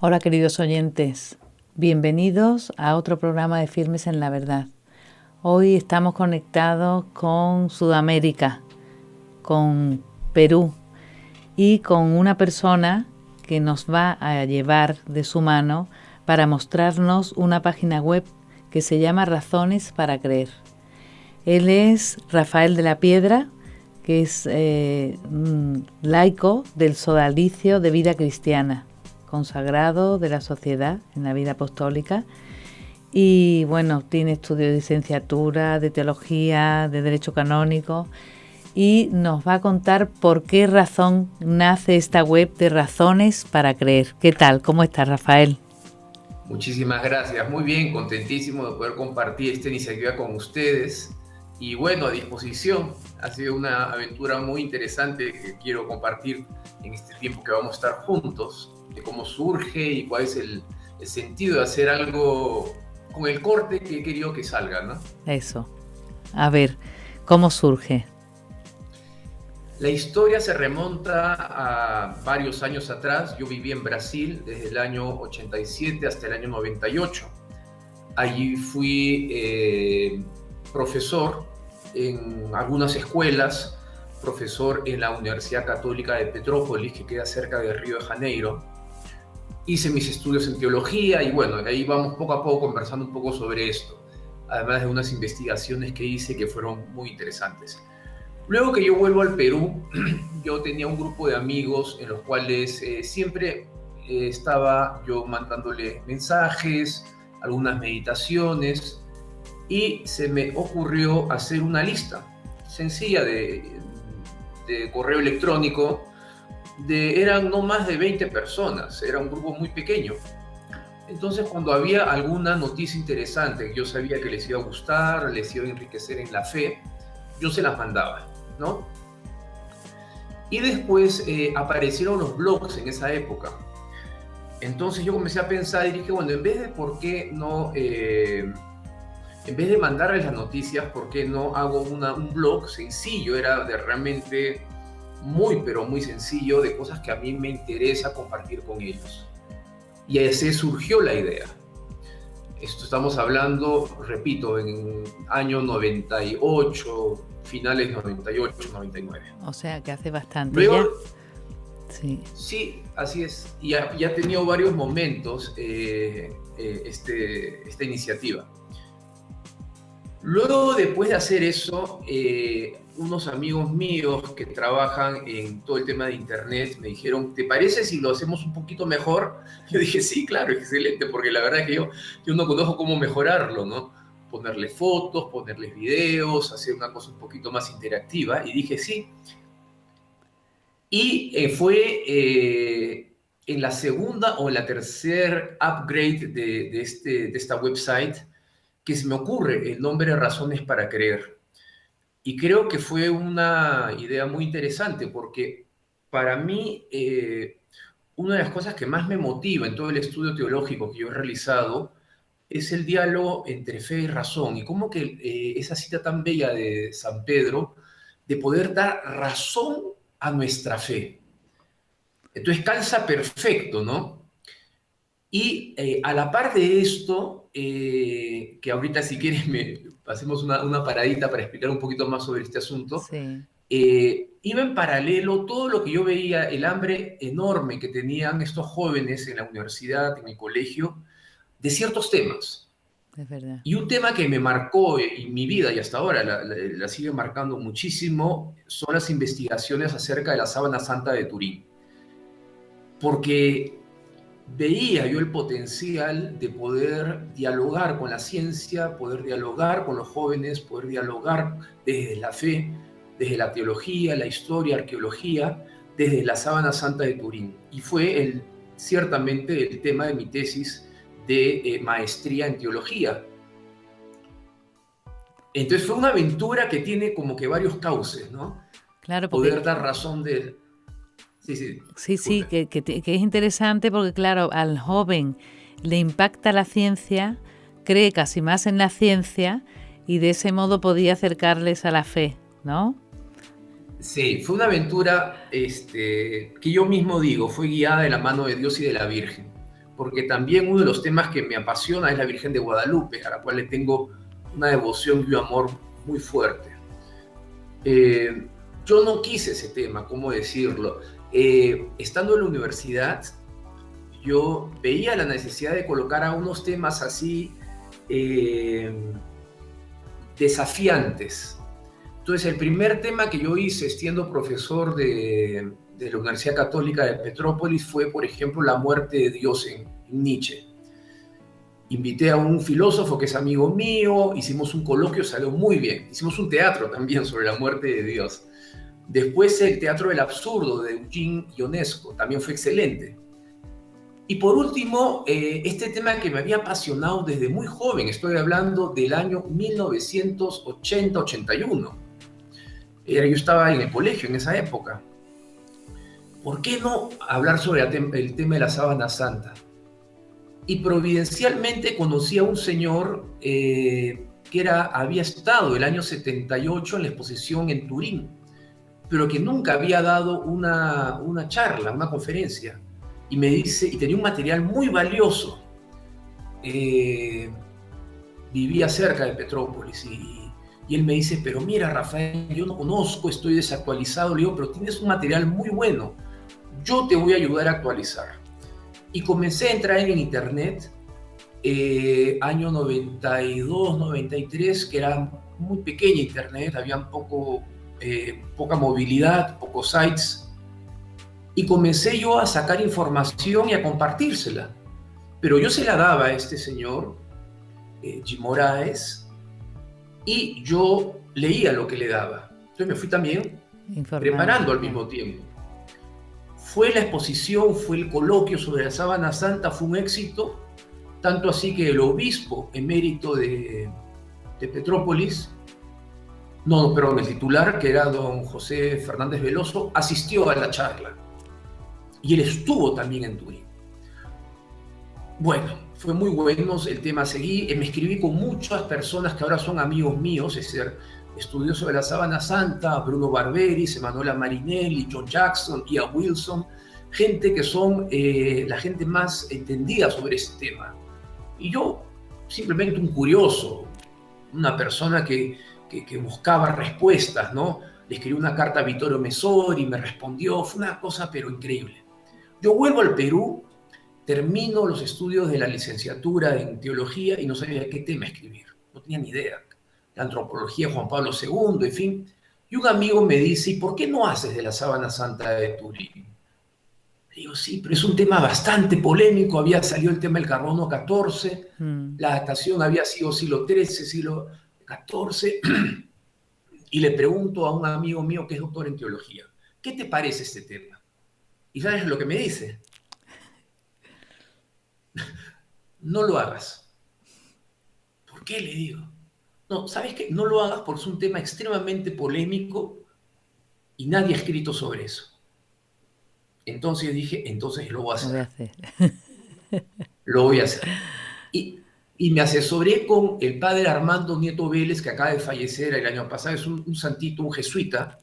Hola queridos oyentes, bienvenidos a otro programa de Firmes en la Verdad. Hoy estamos conectados con Sudamérica, con Perú y con una persona que nos va a llevar de su mano para mostrarnos una página web que se llama Razones para Creer. Él es Rafael de la Piedra, que es laico del Sodalicio de Vida Cristiana, consagrado de la sociedad en la vida apostólica y bueno, tiene estudios de licenciatura, de teología, de derecho canónico y nos va a contar por qué razón nace esta web de Razones para Creer. ¿Qué tal? ¿Cómo estás, Rafael? Muchísimas gracias, muy bien, contentísimo de poder compartir esta iniciativa con ustedes y bueno, a disposición. Ha sido una aventura muy interesante que quiero compartir en este tiempo que vamos a estar juntos, de cómo surge y cuál es el sentido de hacer algo con el corte que he querido que salga, ¿no? Eso. A ver, ¿cómo surge? La historia se remonta a varios años atrás. Yo viví en Brasil desde el año 87 hasta el año 98. Allí fui profesor en algunas escuelas, profesor en la Universidad Católica de Petrópolis, que queda cerca de Río de Janeiro. Hice mis estudios en teología y bueno, ahí vamos poco a poco conversando un poco sobre esto, además de unas investigaciones que hice que fueron muy interesantes. Luego que yo vuelvo al Perú, yo tenía un grupo de amigos en los cuales siempre estaba yo mandándole mensajes, algunas meditaciones, y se me ocurrió hacer una lista sencilla de correo electrónico. Eran no más de 20 personas, era un grupo muy pequeño. Entonces, cuando había alguna noticia interesante que yo sabía que les iba a gustar, les iba a enriquecer en la fe, yo se las mandaba, ¿no? Y después aparecieron los blogs en esa época. Entonces yo comencé a pensar y dije, bueno, en vez de por qué no, en vez de mandarles las noticias, ¿por qué no hago un blog sencillo? Era de realmente muy, pero muy sencillo, de cosas que a mí me interesa compartir con ellos. Y así surgió la idea. Esto estamos hablando, repito, en año 98, finales 98, 99. O sea, que hace bastante Luego, ya. Sí. sí, así es. Y ya ha tenido varios momentos esta iniciativa. Luego, después de hacer eso, unos amigos míos que trabajan en todo el tema de internet me dijeron, ¿te parece si lo hacemos un poquito mejor? Yo dije, sí, claro, excelente, porque la verdad es que yo no conozco cómo mejorarlo, ¿no? Ponerle fotos, ponerles videos, hacer una cosa un poquito más interactiva. Y dije, sí. Y fue en la segunda o en la tercer upgrade de esta website que se me ocurre el nombre Razones para Creer. Y creo que fue una idea muy interesante porque para mí una de las cosas que más me motiva en todo el estudio teológico que yo he realizado es el diálogo entre fe y razón. Y como que esa cita tan bella de San Pedro de poder dar razón a nuestra fe. Entonces calza perfecto, ¿no? Y a la par de esto, que ahorita si quieres hacemos una paradita para explicar un poquito más sobre este asunto, Sí, iba en paralelo todo lo que yo veía, el hambre enorme que tenían estos jóvenes en la universidad, en el colegio, de ciertos temas. es verdad. Y un tema que me marcó en mi vida y hasta ahora la sigue marcando muchísimo son las investigaciones acerca de la sábana santa de Turín. Porque veía yo el potencial de poder dialogar con la ciencia, poder dialogar con los jóvenes, poder dialogar desde la fe, desde la teología, la historia, arqueología, desde la sábana santa de Turín. Y fue ciertamente el tema de mi tesis de maestría en teología. Entonces fue una aventura que tiene como que varios cauces, ¿no? Claro, porque Poder dar razón de... Sí, sí, sí, disculpe. que es interesante porque, claro, al joven le impacta la ciencia, cree casi más en la ciencia y de ese modo podía acercarles a la fe, ¿no? Sí, fue una aventura que yo mismo digo, fue guiada de la mano de Dios y de la Virgen, porque también uno de los temas que me apasiona es la Virgen de Guadalupe, a la cual le tengo una devoción y un amor muy fuerte. Yo no quise ese tema, ¿cómo decirlo? Estando en la universidad, yo veía la necesidad de colocar a unos temas así desafiantes. Entonces, el primer tema que yo hice siendo profesor de la Universidad Católica de Petrópolis fue, por ejemplo, la muerte de Dios en Nietzsche. Invité a un filósofo que es amigo mío, hicimos un coloquio, salió muy bien. Hicimos un teatro también sobre la muerte de Dios. Después el Teatro del Absurdo de Eugene Ionesco, también fue excelente. Y por último, este tema que me había apasionado desde muy joven, estoy hablando del año 1980-81. Yo estaba en el colegio en esa época. ¿Por qué no hablar sobre el tema de la sábana santa? Y providencialmente conocí a un señor que había estado el año 78 en la exposición en Turín, pero que nunca había dado una charla, una conferencia. Y me dice, y tenía un material muy valioso. Vivía cerca de Petrópolis y él me dice, pero mira, Rafael, yo no conozco, estoy desactualizado. Le digo, pero tienes un material muy bueno, yo te voy a ayudar a actualizar. Y comencé a entrar en internet, año 92, 93, que era muy pequeña internet, había poca movilidad, pocos sites. Y comencé yo a sacar información y a compartírsela. Pero yo se la daba a este señor, Jim Moraes, y yo leía lo que le daba. Entonces me fui también preparando al mismo tiempo. Fue la exposición, fue el coloquio sobre la sábana santa, fue un éxito, tanto así que el obispo emérito de Petrópolis, el titular, que era don José Fernández Veloso, asistió a la charla. Y él estuvo también en Turín. Bueno, fue muy bueno el tema. Me escribí con muchas personas que ahora son amigos míos, es decir, estudiosos de la sábana santa, Bruno Barberis, Emanuela Marinelli, John Jackson, Ian Wilson, gente que son la gente más entendida sobre ese tema. Y yo, simplemente un curioso, una persona que buscaba respuestas, ¿no? Le escribí una carta a Vittorio Messori, me respondió, fue una cosa pero increíble. Yo vuelvo al Perú, termino los estudios de la licenciatura en teología y no sabía qué tema escribir, no tenía ni idea. La antropología, Juan Pablo II, en fin. Y un amigo me dice, ¿y por qué no haces de la sábana santa de Turín? Le digo, sí, pero es un tema bastante polémico, había salido el tema del carbono 14, la datación había sido siglo XIII, siglo XIV, y le pregunto a un amigo mío que es doctor en teología, ¿qué te parece este tema? ¿Y sabes lo que me dice? No lo hagas. ¿Por qué? Le digo. No, ¿sabes qué? No lo hagas porque es un tema extremadamente polémico y nadie ha escrito sobre eso. Entonces dije, entonces lo voy a hacer. Lo voy a hacer. Y me asesoré con el padre Armando Nieto Vélez, que acaba de fallecer el año pasado. Es un santito, un jesuita,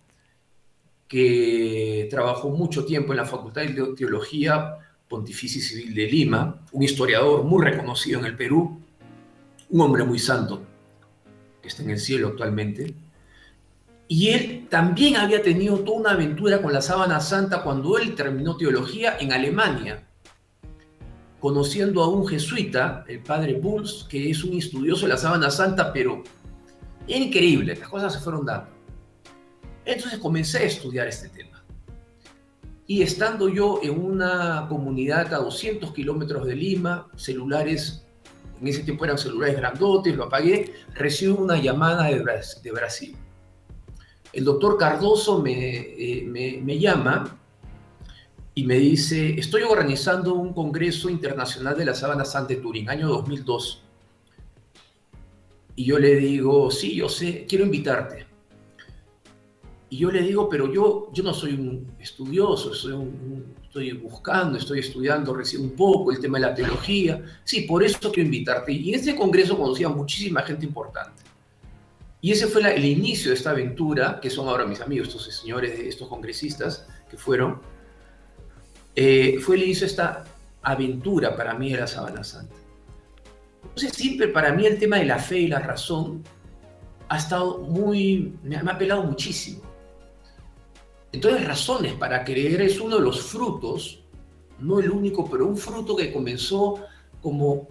que trabajó mucho tiempo en la Facultad de Teología Pontificia y Civil de Lima, un historiador muy reconocido en el Perú, un hombre muy santo, que está en el cielo actualmente. Y él también había tenido toda una aventura con la sábana santa cuando él terminó teología en Alemania, conociendo a un jesuita, el padre Bulls, que es un estudioso de la sábana santa, pero increíble, las cosas se fueron dando. Entonces comencé a estudiar este tema. Y estando yo en una comunidad a 200 kilómetros de Lima, celulares, en ese tiempo eran celulares grandotes, lo apagué, recibo una llamada de Brasil. El doctor Cardoso me llama y me dice, estoy organizando un congreso internacional de la sábana santa de Turín, año 2002. Y yo le digo, sí, yo sé, quiero invitarte. Y yo le digo, pero yo no soy un estudioso, estoy buscando, estoy estudiando recién un poco el tema de la teología. Sí, por eso quiero invitarte. Y en este congreso conocí a muchísima gente importante. Y ese fue el inicio de esta aventura, que son ahora mis amigos, estos señores, estos congresistas que fueron. Fue el inicio de esta aventura para mí de la Sábana Santa. Entonces siempre para mí el tema de la fe y la razón ha estado me ha apelado muchísimo. Entonces razones para creer es uno de los frutos, no el único, pero un fruto que comenzó como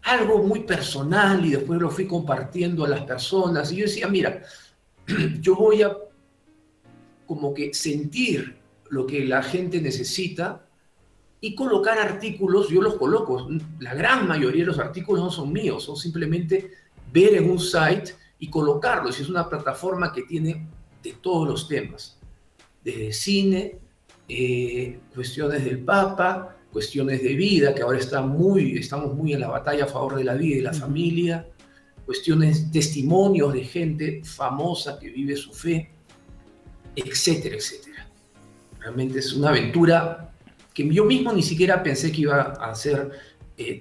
algo muy personal y después lo fui compartiendo a las personas. Y yo decía, mira, yo voy a como que sentir lo que la gente necesita y colocar artículos, yo los coloco, la gran mayoría de los artículos no son míos, son simplemente ver en un site y colocarlos. Es una plataforma que tiene de todos los temas, desde cine, cuestiones del Papa, cuestiones de vida, que ahora estamos muy en la batalla a favor de la vida y la familia, cuestiones, testimonios de gente famosa que vive su fe, etcétera, etcétera. Realmente es una aventura que yo mismo ni siquiera pensé que iba a hacer,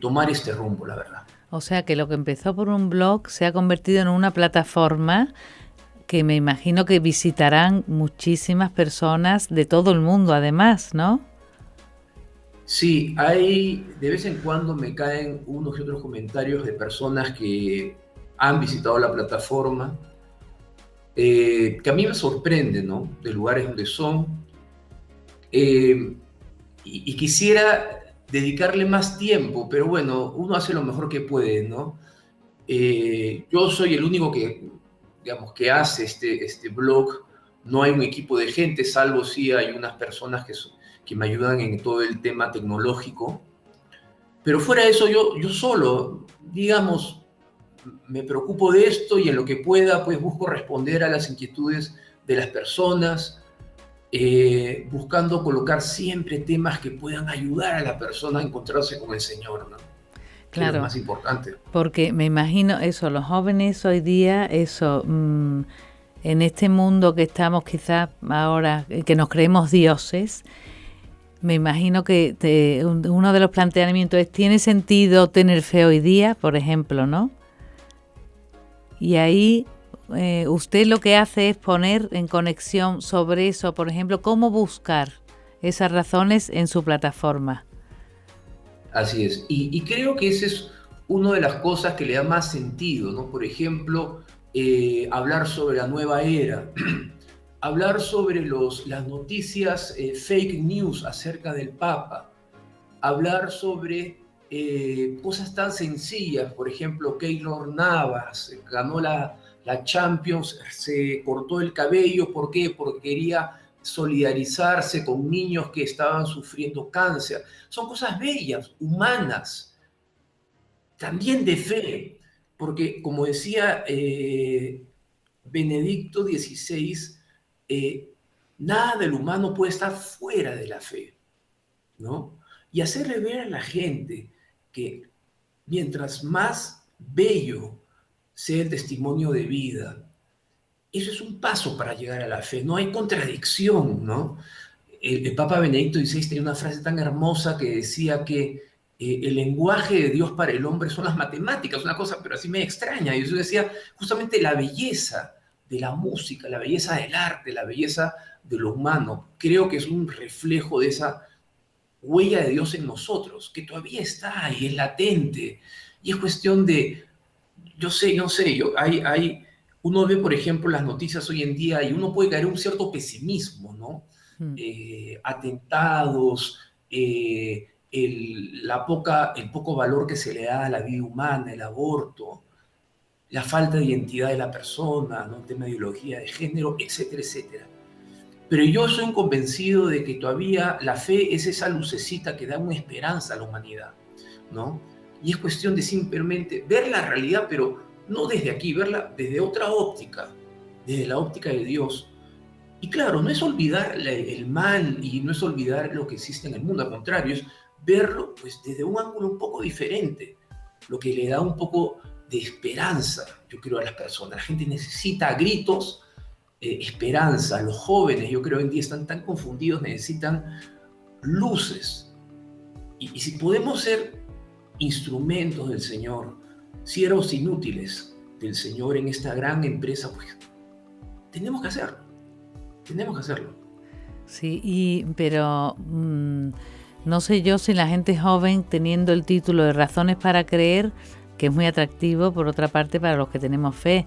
tomar este rumbo, la verdad. O sea que lo que empezó por un blog se ha convertido en una plataforma que me imagino que visitarán muchísimas personas de todo el mundo, además, ¿no? Sí, de vez en cuando me caen unos y otros comentarios de personas que han visitado la plataforma, que a mí me sorprende, ¿no? De lugares donde son. Y quisiera dedicarle más tiempo, pero bueno, uno hace lo mejor que puede, ¿no? Yo soy el único que, digamos, que hace este blog. No hay un equipo de gente, salvo sí hay unas personas que me ayudan en todo el tema tecnológico. Pero fuera de eso, yo solo, digamos, me preocupo de esto y en lo que pueda, pues busco responder a las inquietudes de las personas, buscando colocar siempre temas que puedan ayudar a la persona a encontrarse con el Señor, ¿no? Que es lo Claro, más importante. porque me imagino eso, los jóvenes hoy día, en este mundo que estamos quizás ahora, que nos creemos dioses, me imagino que uno de los planteamientos es, ¿tiene sentido tener fe hoy día, por ejemplo, no? Y ahí usted lo que hace es poner en conexión sobre eso, por ejemplo, cómo buscar esas razones en su plataforma. Así es. Y creo que esa es una de las cosas que le da más sentido, ¿no? Por ejemplo, hablar sobre la nueva era, hablar sobre las noticias fake news acerca del Papa, hablar sobre cosas tan sencillas. Por ejemplo, Keylor Navas ganó la Champions, se cortó el cabello. ¿Por qué? Porque quería solidarizarse con niños que estaban sufriendo cáncer. Son cosas bellas, humanas, también de fe, porque como decía Benedicto XVI, nada del humano puede estar fuera de la fe, ¿no? Y hacerle ver a la gente que mientras más bello sea el testimonio de vida, eso es un paso para llegar a la fe. No hay contradicción, ¿no? El Papa Benedicto XVI tenía una frase tan hermosa que decía que el lenguaje de Dios para el hombre son las matemáticas, una cosa pero así me extraña. Y yo decía justamente la belleza de la música, la belleza del arte, la belleza de lo humano. Creo que es un reflejo de esa huella de Dios en nosotros, que todavía está ahí, es latente. Y es cuestión de, uno ve, por ejemplo, las noticias hoy en día y uno puede caer en un cierto pesimismo, ¿no? Atentados, el poco valor que se le da a la vida humana, el aborto, la falta de identidad de la persona, ¿no? El tema de ideología de género, etcétera, etcétera. Pero yo soy un convencido de que todavía la fe es esa lucecita que da una esperanza a la humanidad, ¿no? Y es cuestión de simplemente ver la realidad, pero no desde aquí, verla desde otra óptica, desde la óptica de Dios. Y claro, no es olvidar el mal y no es olvidar lo que existe en el mundo, al contrario, es verlo pues, desde un ángulo un poco diferente, lo que le da un poco de esperanza, yo creo, a las personas. La gente necesita a gritos esperanza. Los jóvenes, yo creo, hoy en día están tan confundidos, necesitan luces. Y si podemos ser instrumentos del Señor, siervos inútiles del Señor en esta gran empresa, pues tenemos que hacerlo. Tenemos que hacerlo. Sí, pero No sé yo si la gente joven, teniendo el título de Razones para Creer, que es muy atractivo, por otra parte, para los que tenemos fe,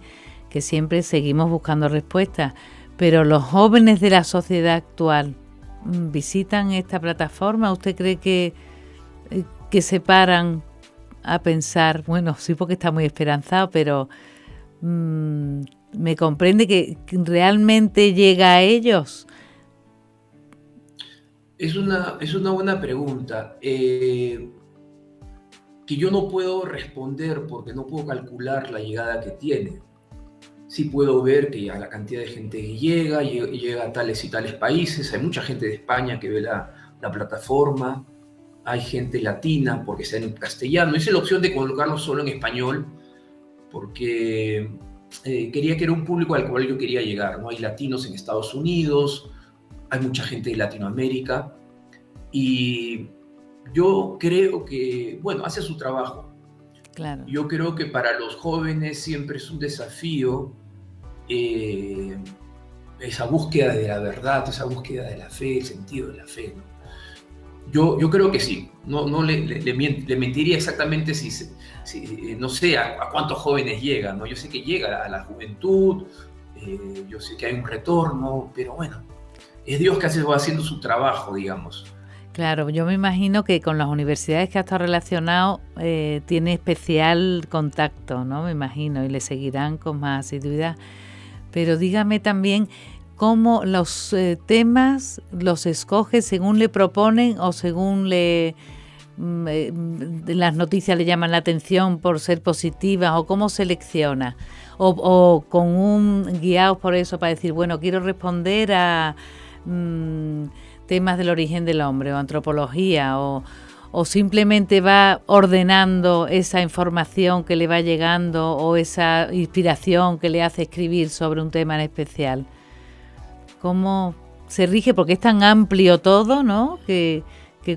que siempre seguimos buscando respuestas, pero los jóvenes de la sociedad actual visitan esta plataforma. ¿Usted cree que se paran a pensar, bueno, sí, porque está muy esperanzado, pero me comprende que realmente llega a ellos? Es una buena pregunta que yo no puedo responder porque no puedo calcular la llegada que tiene. Sí puedo ver que a la cantidad de gente que llega a tales y tales países. Hay mucha gente de España que ve la plataforma, hay gente latina porque está en castellano. Hice la opción de colocarlo solo en español porque quería que era un público al cual yo quería llegar, ¿no? Hay latinos en Estados Unidos, hay mucha gente de Latinoamérica y yo creo que, bueno, hace su trabajo. Claro. Yo creo que para los jóvenes siempre es un desafío esa búsqueda de la verdad, esa búsqueda de la fe, el sentido de la fe, ¿no? Yo creo que sí, no le mentiría exactamente si no sé a cuántos jóvenes llegan, ¿no? Yo sé que llega a la juventud, yo sé que hay un retorno, pero bueno, es Dios que va haciendo su trabajo, digamos. Claro, yo me imagino que con las universidades que ha estado relacionado tiene especial contacto, ¿no? Me imagino, y le seguirán con más asiduidad. Pero dígame también cómo los temas los escoge según le proponen o según las noticias le llaman la atención por ser positivas, o cómo selecciona, o con un guiado por eso para decir, bueno, quiero responder a temas del origen del hombre o antropología, o simplemente va ordenando esa información que le va llegando o esa inspiración que le hace escribir sobre un tema en especial. ¿Cómo se rige? Porque es tan amplio todo, ¿no? Que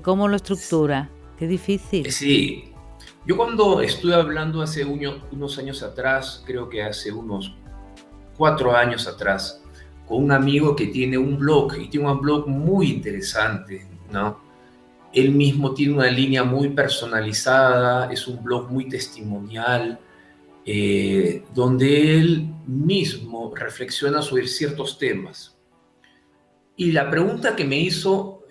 cómo lo estructura. Qué difícil. Sí, yo cuando estuve hablando hace unos años atrás, creo que hace unos 4 años atrás, con un amigo que tiene un blog, y tiene un blog muy interesante, ¿no? Él mismo tiene una línea muy personalizada, es un blog muy testimonial, donde él mismo reflexiona sobre ciertos temas. Y la pregunta que me hizo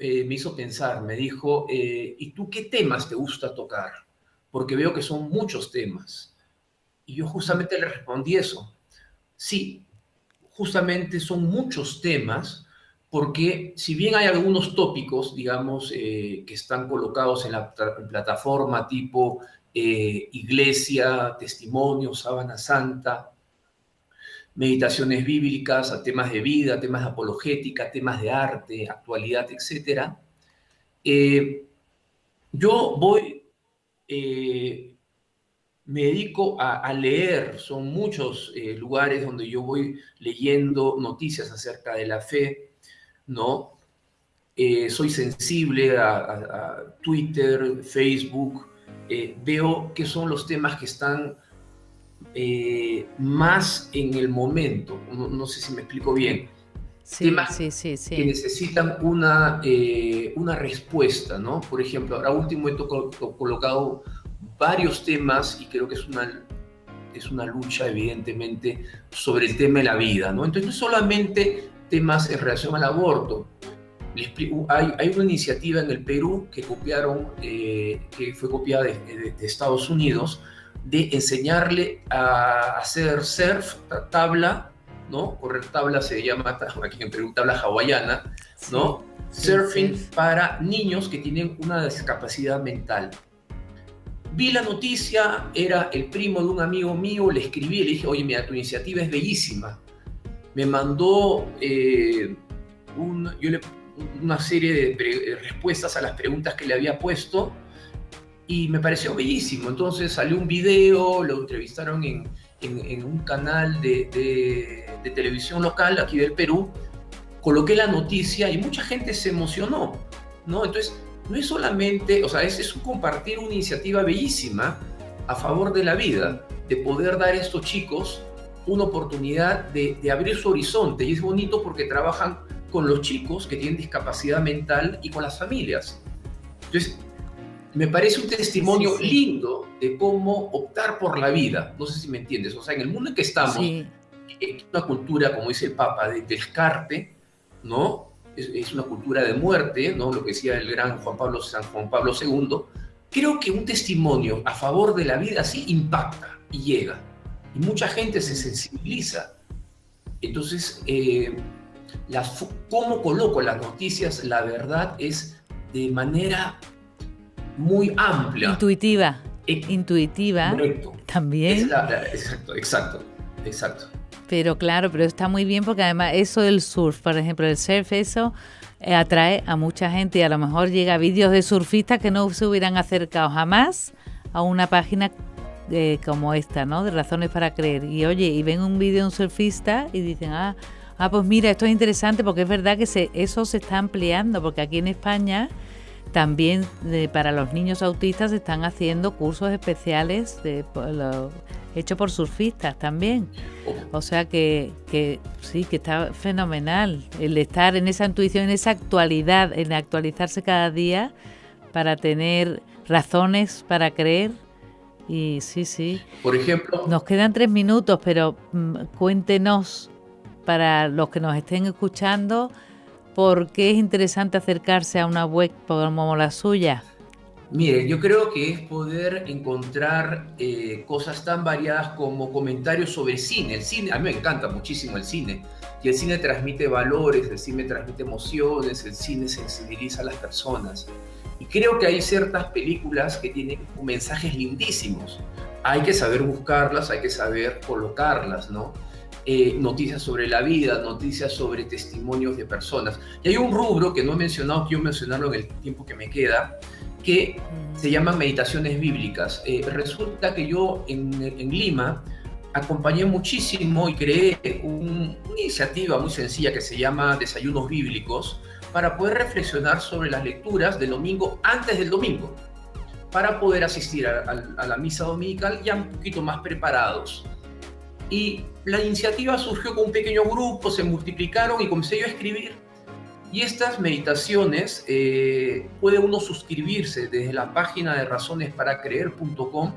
pensar, me dijo, ¿y tú qué temas te gusta tocar? Porque veo que son muchos temas. Y yo justamente le respondí eso. Sí, justamente son muchos temas, porque si bien hay algunos tópicos, digamos, que están colocados en la plataforma tipo iglesia, testimonio, sábana santa, meditaciones bíblicas, a temas de vida, temas de apologética, temas de arte, actualidad, etc. Yo me dedico a leer, son muchos lugares donde yo voy leyendo noticias acerca de la fe, ¿no? Soy sensible a Twitter, Facebook, veo qué son los temas que están más en el momento, no sé si me explico bien. Sí, Temas sí. que necesitan una respuesta, ¿no? Por ejemplo, ahora último he colocado varios temas y creo que es una lucha, evidentemente, sobre el tema de la vida, ¿no? Entonces, no solamente temas en relación al aborto. Hay una iniciativa en el Perú que fue copiada de Estados Unidos, de enseñarle a hacer surf, tabla, ¿no? Correr tabla se llama, aquí en Perú, tabla hawaiana, ¿no? Sí, surfing para niños que tienen una discapacidad mental. Vi la noticia, era el primo de un amigo mío, le escribí, le dije, oye, mira, tu iniciativa es bellísima. Me mandó una serie de respuestas a las preguntas que le había puesto, y me pareció bellísimo. Entonces salió un video, lo entrevistaron en un canal de televisión local aquí del Perú, coloqué la noticia y mucha gente se emocionó, ¿no? Entonces, no es solamente, o sea, es compartir una iniciativa bellísima a favor de la vida, de poder dar a estos chicos una oportunidad de abrir su horizonte. Y es bonito porque trabajan con los chicos que tienen discapacidad mental y con las familias. Entonces, me parece un testimonio Sí, sí. lindo de cómo optar por la vida. No sé si me entiendes. O sea, en el mundo en que estamos, Sí, es una cultura, como dice el Papa, de descarte, ¿no? Es una cultura de muerte, ¿no? Lo que decía el gran San Juan Pablo II. Creo que un testimonio a favor de la vida sí impacta y llega. Y mucha gente se sensibiliza. Entonces, cómo coloco las noticias, la verdad es de manera muy amplia. intuitiva, Eh, intuitiva Correcto. también. Exacto, exacto, exacto. Pero claro, pero está muy bien porque además eso del surf, por ejemplo, el surf, eso atrae a mucha gente y a lo mejor llega vídeos de surfistas que no se hubieran acercado jamás a una página como esta, ¿no? De Razones para Creer. Y oye, y ven un vídeo de un surfista y dicen, pues mira, esto es interesante porque es verdad que eso se está ampliando, porque aquí en España también para los niños autistas se están haciendo cursos especiales hechos por surfistas también. O sea que sí, que está fenomenal el estar en esa intuición, en esa actualidad, en actualizarse cada día para tener razones para creer. Y sí, sí. Por ejemplo, Nos quedan 3 minutos, pero cuéntenos, para los que nos estén escuchando, ¿por qué es interesante acercarse a una web como la suya? mire, yo creo que es poder encontrar cosas tan variadas como comentarios sobre cine. El cine, a mí me encanta muchísimo el cine. Y el cine transmite valores, el cine transmite emociones, el cine sensibiliza a las personas. Y creo que hay ciertas películas que tienen mensajes lindísimos. Hay que saber buscarlas, hay que saber colocarlas, ¿no? Noticias sobre la vida, noticias sobre testimonios de personas. Y hay un rubro que no he mencionado, quiero mencionarlo en el tiempo que me queda, que se llaman meditaciones bíblicas. Resulta que yo en Lima acompañé muchísimo y creé una iniciativa muy sencilla que se llama Desayunos Bíblicos para poder reflexionar sobre las lecturas del domingo antes del domingo, para poder asistir a la misa dominical ya un poquito más preparados. Y la iniciativa surgió con un pequeño grupo, se multiplicaron y comencé yo a escribir. Y estas meditaciones puede uno suscribirse desde la página de razonesparaCreer.com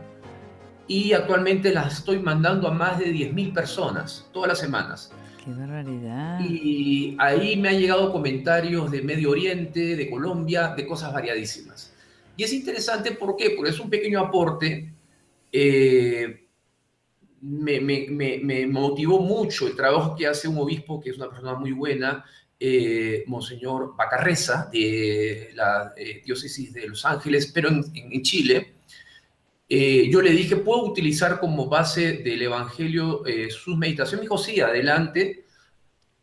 y actualmente las estoy mandando a más de 10.000 personas todas las semanas. ¡Qué barbaridad! Y ahí me han llegado comentarios de Medio Oriente, de Colombia, de cosas variadísimas. Y es interesante, ¿por qué? Porque es un pequeño aporte. Me motivó mucho el trabajo que hace un obispo, que es una persona muy buena, Monseñor Bacarreza, de la diócesis de Los Ángeles, pero en Chile. Yo le dije, ¿puedo utilizar como base del Evangelio sus meditaciones? Me dijo, sí, adelante.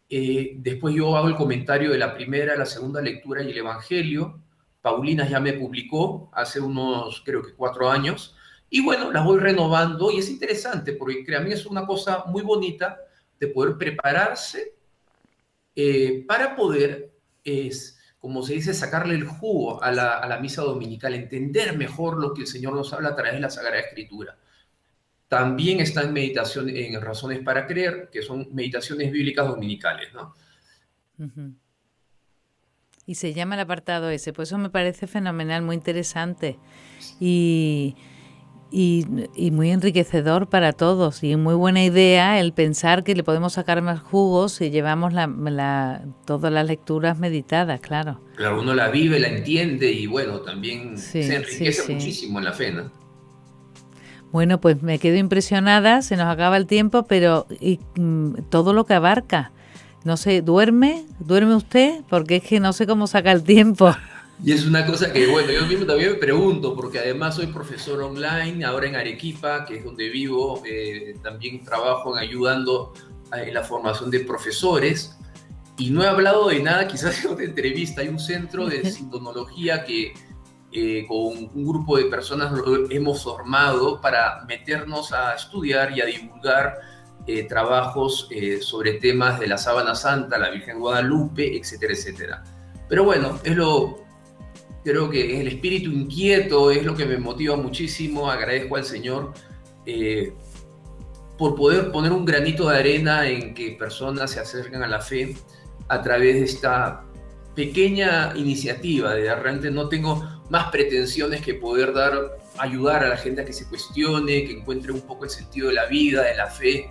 Después yo hago el comentario de la primera, la segunda lectura y el Evangelio. Paulina ya me publicó hace unos, creo que 4 años. Y bueno, las voy renovando y es interesante porque a mí es una cosa muy bonita de poder prepararse para poder, como se dice, sacarle el jugo a la misa dominical, entender mejor lo que el Señor nos habla a través de la Sagrada Escritura. También está en meditación, en Razones para Creer, que son meditaciones bíblicas dominicales, ¿no? Uh-huh. Y se llama el apartado ese, pues eso me parece fenomenal, muy interesante y muy enriquecedor para todos y muy buena idea el pensar que le podemos sacar más jugos si llevamos todas las lecturas meditadas, claro. Claro, uno la vive, la entiende y bueno, también se enriquece muchísimo en la fe, ¿no? Bueno, pues me quedo impresionada, se nos acaba el tiempo, pero todo lo que abarca. No sé, ¿duerme usted? Porque es que no sé cómo saca el tiempo. Y es una cosa que, bueno, yo mismo también me pregunto, porque además soy profesor online, ahora en Arequipa, que es donde vivo, también trabajo ayudando en la formación de profesores, y no he hablado de nada, quizás en otra entrevista. Hay un centro de sindonología que con un grupo de personas lo hemos formado para meternos a estudiar y a divulgar trabajos sobre temas de la Sábana Santa, la Virgen Guadalupe, etcétera, etcétera. Pero bueno, creo que el espíritu inquieto es lo que me motiva muchísimo. Agradezco al Señor por poder poner un granito de arena en que personas se acerquen a la fe a través de esta pequeña iniciativa, de realmente no tengo más pretensiones que poder ayudar a la gente a que se cuestione, que encuentre un poco el sentido de la vida, de la fe,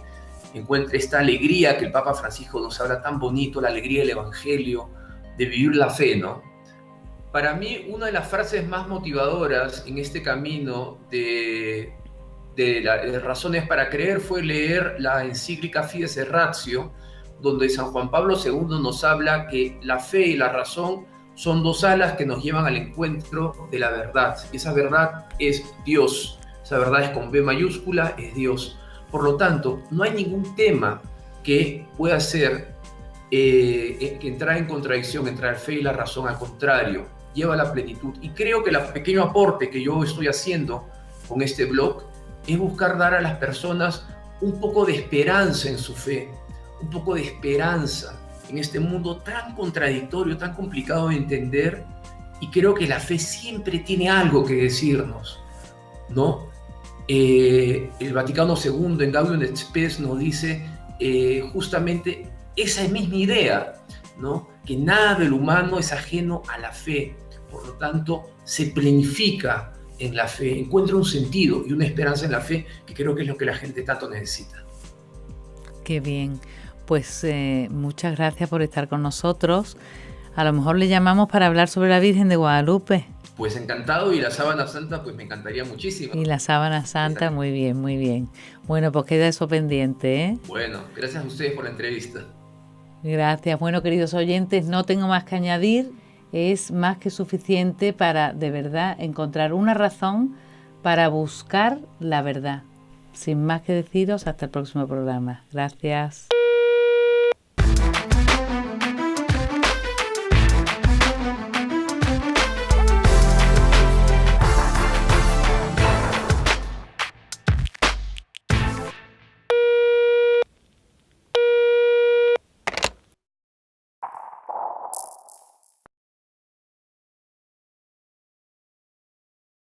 encuentre esta alegría que el Papa Francisco nos habla tan bonito, la alegría del Evangelio, de vivir la fe, ¿no? Para mí, una de las frases más motivadoras en este camino de razones para creer fue leer la encíclica Fides et Ratio, donde San Juan Pablo II nos habla que la fe y la razón son dos alas que nos llevan al encuentro de la verdad. Y esa verdad es Dios. Esa verdad es con B mayúscula, es Dios. Por lo tanto, no hay ningún tema que pueda ser que entrar en contradicción entre la fe y la razón. Al contrario, lleva a la plenitud. Y creo que el pequeño aporte que yo estoy haciendo con este blog es buscar dar a las personas un poco de esperanza en su fe, un poco de esperanza en este mundo tan contradictorio, tan complicado de entender, y creo que la fe siempre tiene algo que decirnos, ¿no? El Vaticano II en Gaudium et Spes nos dice justamente esa misma idea, ¿no? Que nada del humano es ajeno a la fe, por lo tanto se planifica en la fe, encuentra un sentido y una esperanza en la fe, que creo que es lo que la gente tanto necesita. Qué bien, pues muchas gracias por estar con nosotros. A lo mejor le llamamos para hablar sobre la Virgen de Guadalupe. Pues encantado, y la sábana santa pues me encantaría muchísimo. Y la sábana santa, muy bien, muy bien. Bueno, pues queda eso pendiente, ¿eh? Bueno, gracias a ustedes por la entrevista. Gracias. Bueno, queridos oyentes, no tengo más que añadir. Es más que suficiente para, de verdad, encontrar una razón para buscar la verdad. Sin más que deciros, hasta el próximo programa. Gracias.